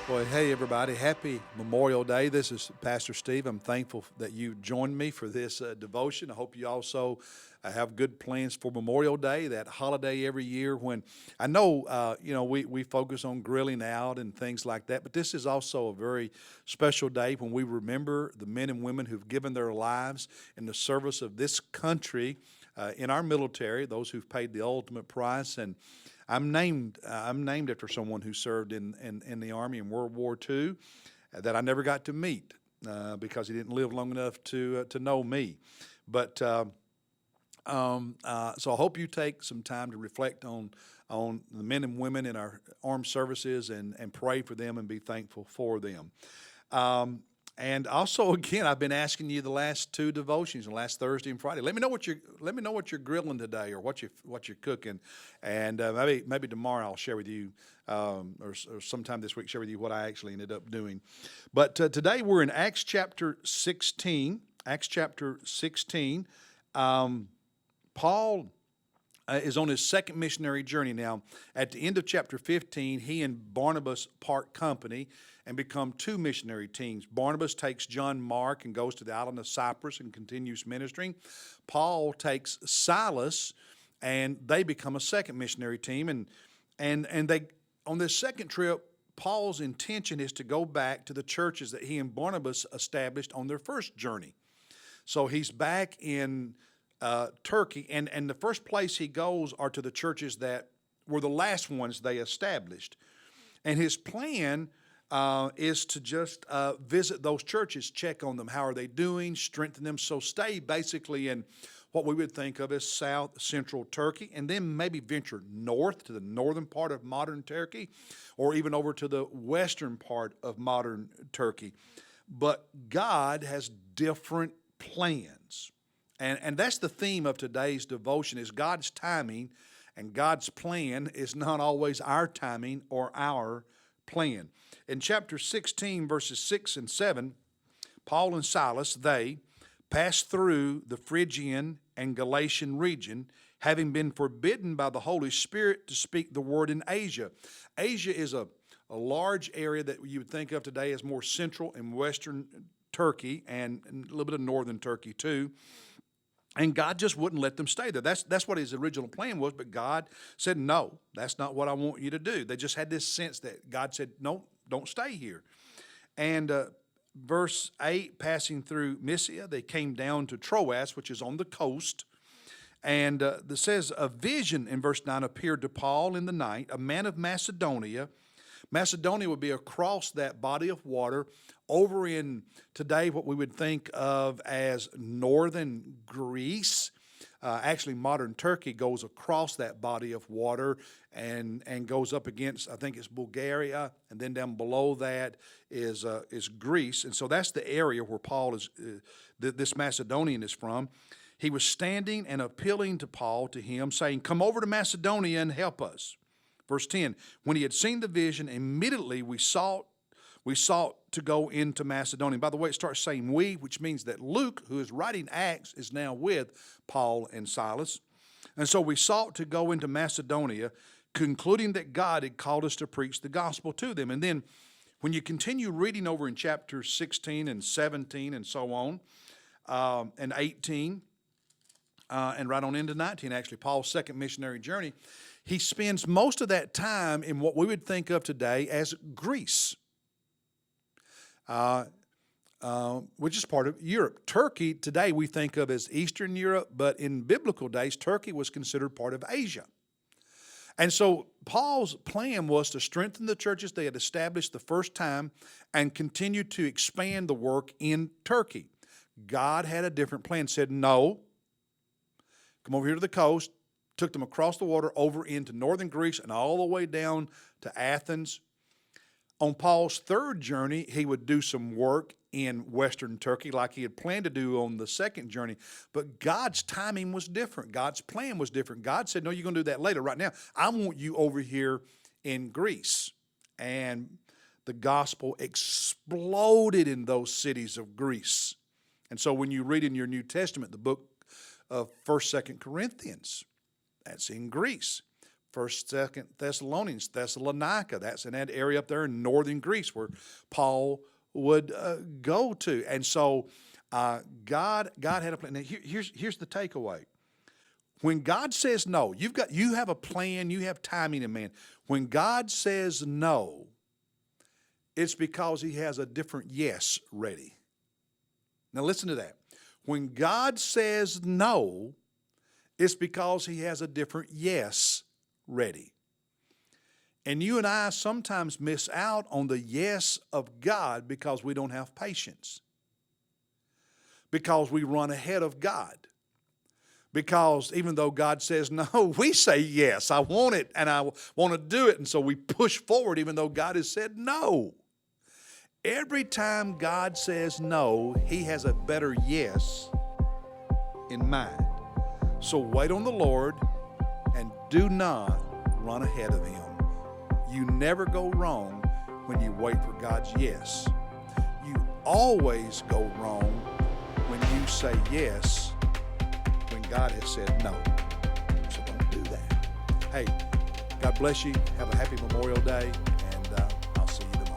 Well, hey everybody, happy Memorial Day. This is Pastor Steve. I'm thankful that you joined me for this devotion. I hope you also have good plans for Memorial Day, that holiday every year when I know, we focus on grilling out and things like that, but this is also a very special day when we remember the men and women who've given their lives in the service of this country, in our military, those who've paid the ultimate price. And I'm named after someone who served in the Army in World War II that I never got to meet because he didn't live long enough to know me. But so I hope you take some time to reflect on the men and women in our armed services and pray for them and be thankful for them. And also, again, I've been asking you the last two devotions, the last Thursday and Friday. Let me know what you're grilling today, or what you're cooking, and maybe tomorrow I'll share with you, or sometime this week share with you what I actually ended up doing. But today we're in Acts chapter 16. Acts chapter 16. Paul is on his second missionary journey now. At the end of chapter 15, he and Barnabas part company and become two missionary teams. Barnabas takes John Mark and goes to the island of Cyprus and continues ministering. Paul takes Silas, and they become a second missionary team. And they, on this second trip, Paul's intention is to go back to the churches that he and Barnabas established on their first journey. So he's back in Turkey, and the first place he goes are to the churches that were the last ones they established. And his plan is to just visit those churches, check on them. How are they doing? Strengthen them. So stay basically in what we would think of as south central Turkey, and then maybe venture north to the northern part of modern Turkey, or even over to the western part of modern Turkey. But God has different plans. And that's the theme of today's devotion, is God's timing, and God's plan is not always our timing or our plan. In chapter 16, verses 6 and 7, Paul and Silas, they passed through the Phrygian and Galatian region, having been forbidden by the Holy Spirit to speak the word in Asia. Asia is a large area that you would think of today as more central and western Turkey, and a little bit of northern Turkey too. And God just wouldn't let them stay there. That's what his original plan was, but God said, no, that's not what I want you to do. They just had this sense that God said, no, don't stay here. And verse 8, passing through Mysia, they came down to Troas, which is on the coast. And it says, a vision in verse 9 appeared to Paul in the night, a man of Macedonia. Macedonia would be across that body of water over in today what we would think of as northern Greece. Actually, modern Turkey goes across that body of water and goes up against, I think it's Bulgaria, and then down below that is Greece. And so that's the area where Paul is, this Macedonian is from. He was standing and appealing to Paul, to him, saying, come over to Macedonia and help us. Verse 10, when he had seen the vision, immediately we sought to go into Macedonia. By the way, it starts saying we, which means that Luke, who is writing Acts, is now with Paul and Silas. And so we sought to go into Macedonia, concluding that God had called us to preach the gospel to them. And then when you continue reading over in chapter 16 and 17 and so on, and 18, and right on into 19, actually, Paul's second missionary journey, he spends most of that time in what we would think of today as Greece, which is part of Europe. Turkey today we think of as Eastern Europe, but in biblical days, Turkey was considered part of Asia. And so Paul's plan was to strengthen the churches they had established the first time and continue to expand the work in Turkey. God had a different plan, said, no, come over here to the coast, took them across the water over into northern Greece and all the way down to Athens. On Paul's third journey, he would do some work in western Turkey like he had planned to do on the second journey. But God's timing was different. God's plan was different. God said, no, you're going to do that later. Right now, I want you over here in Greece. And the gospel exploded in those cities of Greece. And so when you read in your New Testament, the book of 1st, 2nd Corinthians, that's in Greece. First, Second Thessalonians, Thessalonica. That's in that area up there in northern Greece where Paul would go to. And so God had a plan. Now, here's the takeaway. When God says no, you have a plan, you have timing in man. When God says no, it's because he has a different yes ready. Now listen to that. When God says no, it's because he has a different yes ready. And you and I sometimes miss out on the yes of God because we don't have patience. Because we run ahead of God. Because even though God says no, we say yes, I want it and I want to do it. And so we push forward even though God has said no. Every time God says no, he has a better yes in mind. So wait on the Lord and do not run ahead of him. You never go wrong when you wait for God's yes. You always go wrong when you say yes when God has said no. So don't do that. Hey, God bless you. Have a happy Memorial Day, and I'll see you tomorrow.